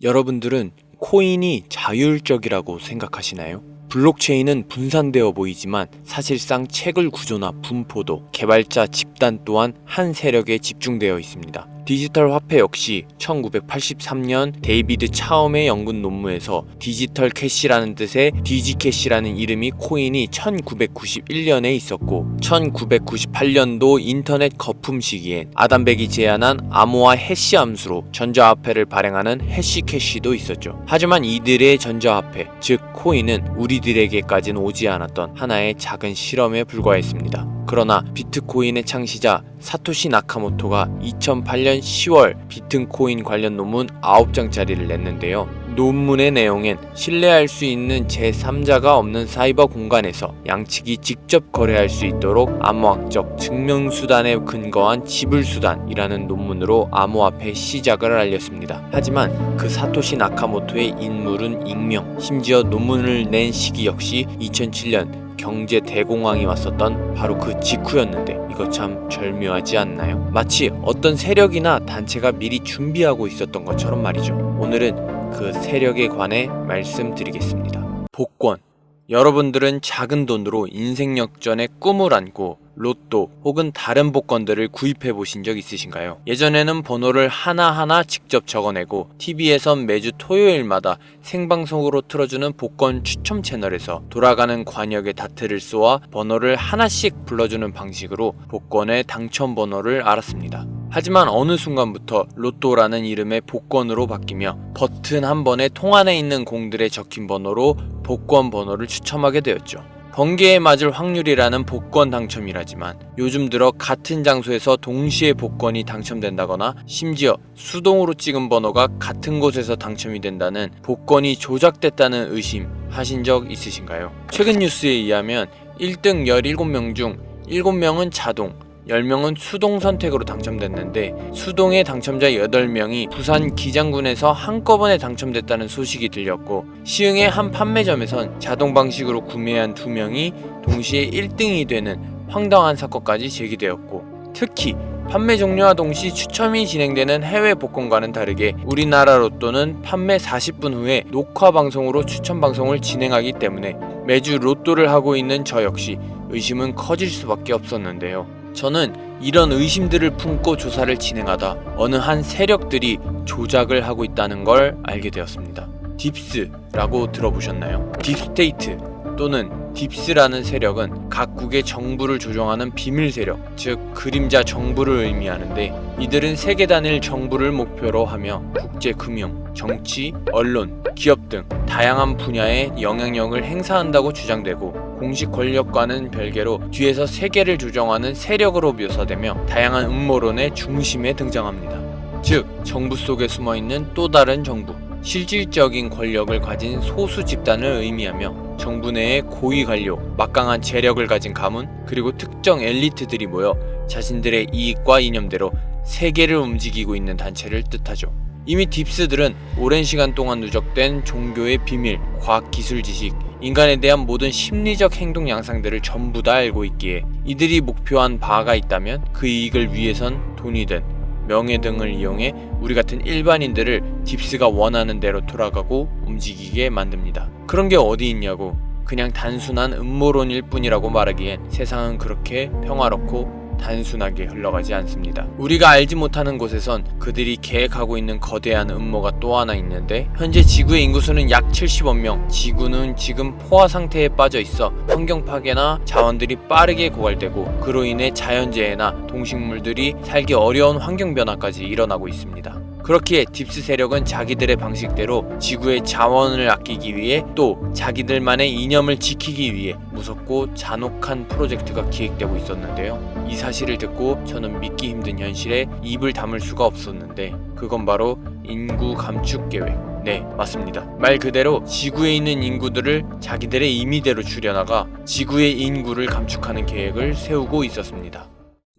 여러분들은 코인이 자율적이라고 생각하시나요? 블록체인은 분산되어 보이지만 사실상 채굴 구조나 분포도 개발자 집단 또한 한 세력에 집중되어 있습니다. 디지털 화폐 역시 1983년 데이비드 차엄의 연구 논문에서 디지털 캐시라는 뜻의 디지캐시라는 이름이 코인이 1991년에 있었고 1998년도 인터넷 거품 시기엔 아담백이 제안한 암호화 해시 함수로 전자화폐를 발행하는 해시캐시도 있었죠. 하지만 이들의 전자화폐, 즉 코인은 우리들에게까지는 오지 않았던 하나의 작은 실험에 불과했습니다. 그러나 비트코인의 창시자 사토시 나카모토가 2008년 10월 비트코인 관련 논문 9장짜리를 냈는데요. 논문의 내용엔 신뢰할 수 있는 제3자가 없는 사이버 공간에서 양측이 직접 거래할 수 있도록 암호학적 증명수단에 근거한 지불수단이라는 논문으로 암호화폐 시작을 알렸습니다. 하지만 그 사토시 나카모토의 인물은 익명, 심지어 논문을 낸 시기 역시 2007년 경제 대공황이 왔었던 바로 그 직후였는데 이거 참 절묘하지 않나요? 마치 어떤 세력이나 단체가 미리 준비하고 있었던 것처럼 말이죠. 오늘은 그 세력에 관해 말씀드리겠습니다. 복권. 여러분들은 작은 돈으로 인생 역전의 꿈을 안고 로또 혹은 다른 복권들을 구입해 보신 적 있으신가요? 예전에는 번호를 하나하나 직접 적어내고 TV에선 매주 토요일마다 생방송으로 틀어주는 복권 추첨 채널에서 돌아가는 관역에 다트를 쏘아 번호를 하나씩 불러주는 방식으로 복권의 당첨 번호를 알았습니다. 하지만 어느 순간부터 로또라는 이름의 복권으로 바뀌며 버튼 한 번에 통 안에 있는 공들에 적힌 번호로 복권 번호를 추첨하게 되었죠. 번개에 맞을 확률이라는 복권 당첨이라지만 요즘 들어 같은 장소에서 동시에 복권이 당첨된다거나 심지어 수동으로 찍은 번호가 같은 곳에서 당첨이 된다는 복권이 조작됐다는 의심 하신 적 있으신가요? 최근 뉴스에 의하면 1등 17명 중 7명은 자동, 10명은 수동 선택으로 당첨됐는데 수동의 당첨자 8명이 부산 기장군에서 한꺼번에 당첨됐다는 소식이 들렸고 시흥의 한 판매점에선 자동 방식으로 구매한 2명이 동시에 1등이 되는 황당한 사건까지 제기되었고 특히 판매 종료와 동시 추첨이 진행되는 해외 복권과는 다르게 우리나라 로또는 판매 40분 후에 녹화 방송으로 추첨 방송을 진행하기 때문에 매주 로또를 하고 있는 저 역시 의심은 커질 수밖에 없었는데요. 저는 이런 의심들을 품고 조사를 진행하다 어느 한 세력들이 조작을 하고 있다는 걸 알게 되었습니다. 딥스라고 들어보셨나요? 딥스테이트 또는 딥스라는 세력은 각국의 정부를 조종하는 비밀 세력, 즉 그림자 정부를 의미하는데 이들은 세계 단일 정부를 목표로 하며 국제 금융, 정치, 언론, 기업 등 다양한 분야에 영향력을 행사한다고 주장되고 공식 권력과는 별개로 뒤에서 세계를 조정하는 세력으로 묘사되며 다양한 음모론의 중심에 등장합니다. 즉 정부 속에 숨어있는 또 다른 정부, 실질적인 권력을 가진 소수 집단을 의미하며 정부 내의 고위 관료, 막강한 재력을 가진 가문, 그리고 특정 엘리트들이 모여 자신들의 이익과 이념대로 세계를 움직이고 있는 단체를 뜻하죠. 이미 딥스들은 오랜 시간 동안 누적된 종교의 비밀, 과학기술 지식, 인간에 대한 모든 심리적 행동 양상들을 전부 다 알고 있기에 이들이 목표한 바가 있다면 그 이익을 위해선 돈이든 명예 등을 이용해 우리 같은 일반인들을 딥스가 원하는 대로 돌아가고 움직이게 만듭니다. 그런 게 어디 있냐고 그냥 단순한 음모론일 뿐이라고 말하기엔 세상은 그렇게 평화롭고 단순하게 흘러가지 않습니다. 우리가 알지 못하는 곳에선 그들이 계획하고 있는 거대한 음모가 또 하나 있는데 현재 지구의 인구수는 약 70억 명, 지구는 지금 포화 상태에 빠져 있어 환경 파괴나 자원들이 빠르게 고갈되고 그로 인해 자연재해나 동식물들이 살기 어려운 환경 변화까지 일어나고 있습니다. 그렇기에 딥스 세력은 자기들의 방식대로 지구의 자원을 아끼기 위해 또 자기들만의 이념을 지키기 위해 무섭고 잔혹한 프로젝트가 기획되고 있었는데요. 이 사실을 듣고 저는 믿기 힘든 현실에 입을 다물 수가 없었는데 그건 바로 인구 감축 계획. 네, 맞습니다. 말 그대로 지구에 있는 인구들을 자기들의 임의대로 줄여나가 지구의 인구를 감축하는 계획을 세우고 있었습니다.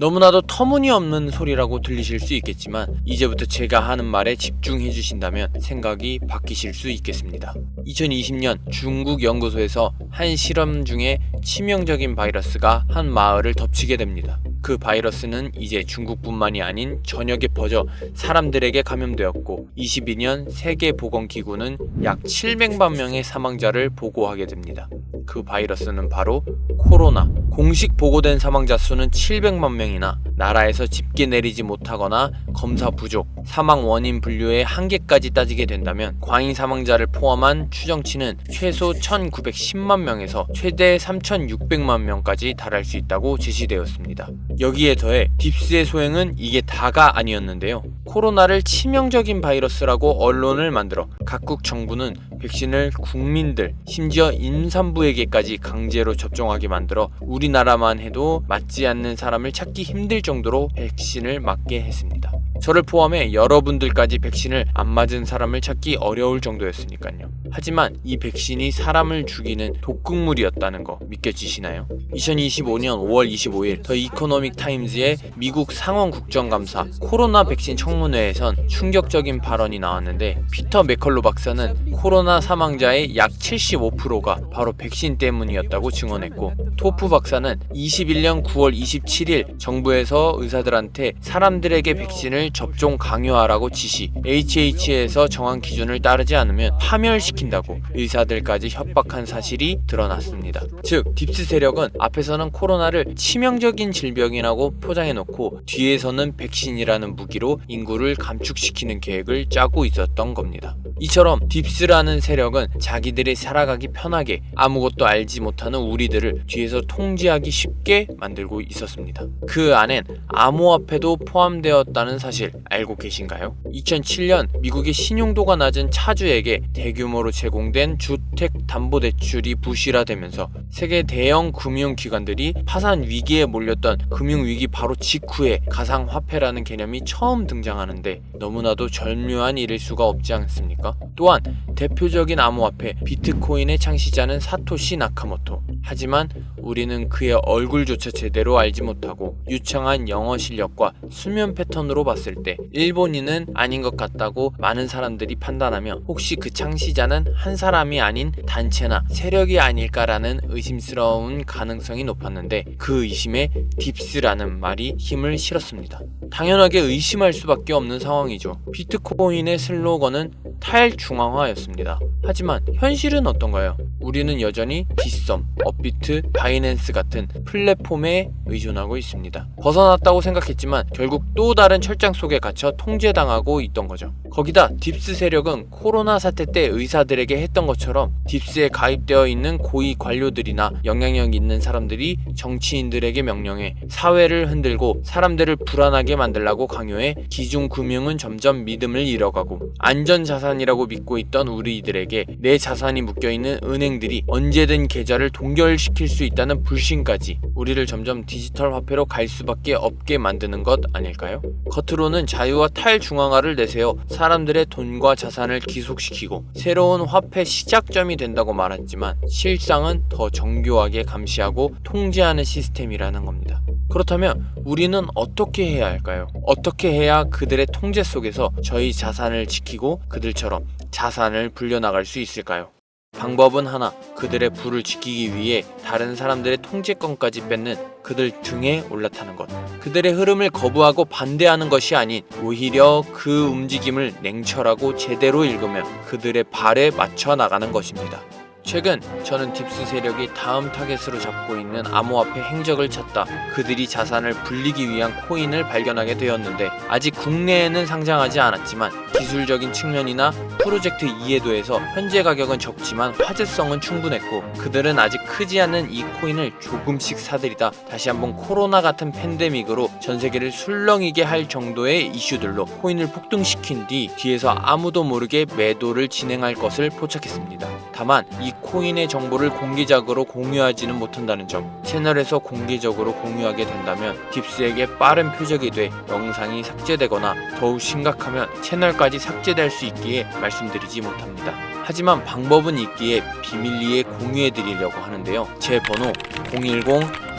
너무나도 터무니없는 소리라고 들리실 수 있겠지만 이제부터 제가 하는 말에 집중해 주신다면 생각이 바뀌실 수 있겠습니다. 2020년 중국 연구소에서 한 실험 중에 치명적인 바이러스가 한 마을을 덮치게 됩니다. 그 바이러스는 이제 중국뿐만이 아닌 전역에 퍼져 사람들에게 감염되었고 22년 세계보건기구는 약 700만 명의 사망자를 보고하게 됩니다. 그 바이러스는 바로 코로나. 공식 보고된 사망자 수는 700만 명이나 나라에서 집계 내리지 못하거나 검사 부족, 사망 원인 분류의 한계까지 따지게 된다면 과잉 사망자를 포함한 추정치는 최소 1910만 명에서 최대 3600만 명까지 달할 수 있다고 제시되었습니다. 여기에 더해 딥스의 소행은 이게 다가 아니었는데요. 코로나를 치명적인 바이러스라고 언론을 만들어 각국 정부는 백신을 국민들, 심지어 임산부에게까지 강제로 접종하게 만들어 우리나라만 해도 맞지 않는 사람을 찾기 힘들 정도로 백신을 맞게 했습니다. 저를 포함해 여러분들까지 백신을 안 맞은 사람을 찾기 어려울 정도였으니까요. 하지만 이 백신이 사람을 죽이는 독극물이었다는 거 믿겨지시나요? 2025년 5월 25일 더 이코노믹 타임즈의 미국 상원 국정감사 코로나 백신 청문회에선 충격적인 발언이 나왔는데 피터 맥컬로 박사는 코로나 사망자의 약 75%가 바로 백신 때문이었다고 증언했고 토프 박사는 21년 9월 27일 정부에서 의사들한테 사람들에게 백신을 접종 강요하라고 지시, HH에서 정한 기준을 따르지 않으면 파멸시킨다고 의사들까지 협박한 사실이 드러났습니다. 즉, 딥스 세력은 앞에서는 코로나를 치명적인 질병이라고 포장해놓고 뒤에서는 백신이라는 무기로 인구를 감축시키는 계획을 짜고 있었던 겁니다. 이처럼 딥스라는 세력은 자기들이 살아가기 편하게 아무것도 알지 못하는 우리들을 뒤에서 통제하기 쉽게 만들고 있었습니다. 그 안엔 암호화폐도 포함되었다는 사실 알고 계신가요? 2007년 미국의 신용도가 낮은 차주에게 대규모로 제공된 주택담보대출이 부실화되면서 세계 대형 금융기관들이 파산 위기에 몰렸던 금융위기 바로 직후에 가상화폐라는 개념이 처음 등장하는데 너무나도 절묘한 일일 수가 없지 않습니까? 또한 대표적인 암호화폐 비트코인의 창시자는 사토시 나카모토. 하지만 우리는 그의 얼굴조차 제대로 알지 못하고 유창한 영어 실력과 수면 패턴으로 봤을 때 일본인은 아닌 것 같다고 많은 사람들이 판단하며 혹시 그 창시자는 한 사람이 아닌 단체나 세력이 아닐까라는 의심스러운 가능성이 높았는데 그 의심에 딥스라는 말이 힘을 실었습니다. 당연하게 의심할 수밖에 없는 상황이죠. 비트코인의 슬로건은 탈중앙화였습니다. 하지만 현실은 어떤가요? 우리는 여전히 빗썸, 업비트, 바이낸스 같은 플랫폼에 의존하고 있습니다. 벗어났다고 생각했지만 결국 또 다른 철장 속에 갇혀 통제당하고 있던 거죠. 거기다 딥스 세력은 코로나 사태 때 의사들에게 했던 것처럼 딥스에 가입되어 있는 고위 관료들이나 영향력 있는 사람들이 정치인들에게 명령해 사회를 흔들고 사람들을 불안하게 만들라고 강요해 기중금융은 점점 믿음을 잃어가고 안전자산이라고 믿고 있던 우리들에게 내 자산이 묶여있는 은행들이 언제든 계좌를 동결시킬 수 있다는 불신까지 우리를 점점 디지털 화폐로 갈 수밖에 없게 만드는 것 아닐까요? 겉으로는 자유와 탈중앙화를 내세워 사람들의 돈과 자산을 기속시키고 새로운 화폐 시작점이 된다고 말했지만 실상은 더 정교하게 감시하고 통제하는 시스템이라는 겁니다. 그렇다면 우리는 어떻게 해야 할까요? 어떻게 해야 그들의 통제 속에서 저희 자산을 지키고 그들처럼 자산을 불려나갈 수 있을까요? 방법은 하나, 그들의 부를 지키기 위해 다른 사람들의 통제권까지 뺏는 그들 등에 올라타는 것. 그들의 흐름을 거부하고 반대하는 것이 아닌 오히려 그 움직임을 냉철하고 제대로 읽으며 그들의 발에 맞춰 나가는 것입니다. 최근 저는 딥스 세력이 다음 타겟으로 잡고 있는 암호화폐 행적을 찾다 그들이 자산을 불리기 위한 코인을 발견하게 되었는데 아직 국내에는 상장하지 않았지만 기술적인 측면이나 프로젝트 이해도에서 현재 가격은 적지만 화제성은 충분했고 그들은 아직 크지 않은 이 코인을 조금씩 사들이다 다시 한번 코로나 같은 팬데믹으로 전세계를 술렁이게 할 정도의 이슈들로 코인을 폭등시킨 뒤 뒤에서 아무도 모르게 매도를 진행할 것을 포착했습니다. 다만 이 코인의 정보를 공개적으로 공유하지는 못한다는 점, 채널에서 공개적으로 공유하게 된다면 딥스에게 빠른 표적이 돼 영상이 삭제되거나 더욱 심각하면 채널까지 삭제될 수 있기에 말씀드리지 못합니다. 하지만 방법은 있기에 비밀리에 공유해드리려고 하는데요. 제 번호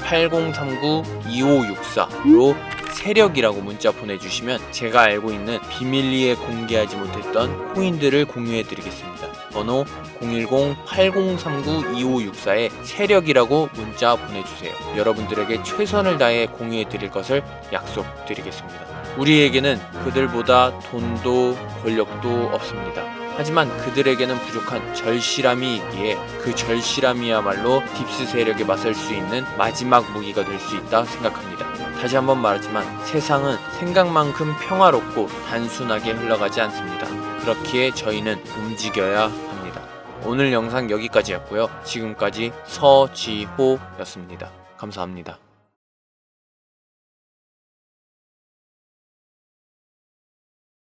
010-8039-2564로 세력이라고 문자 보내주시면 제가 알고 있는 비밀리에 공개하지 못했던 코인들을 공유해드리겠습니다. 번호 010-8039-2564에 세력이라고 문자 보내주세요. 여러분들에게 최선을 다해 공유해드릴 것을 약속드리겠습니다. 우리에게는 그들보다 돈도 권력도 없습니다. 하지만 그들에게는 부족한 절실함이 있기에 그 절실함이야말로 딥스 세력에 맞설 수 있는 마지막 무기가 될 수 있다 생각합니다. 다시 한번 말하지만 세상은 생각만큼 평화롭고 단순하게 흘러가지 않습니다. 그렇기에 저희는 움직여야 합니다. 오늘 영상 여기까지였고요. 지금까지 서지호였습니다. 감사합니다.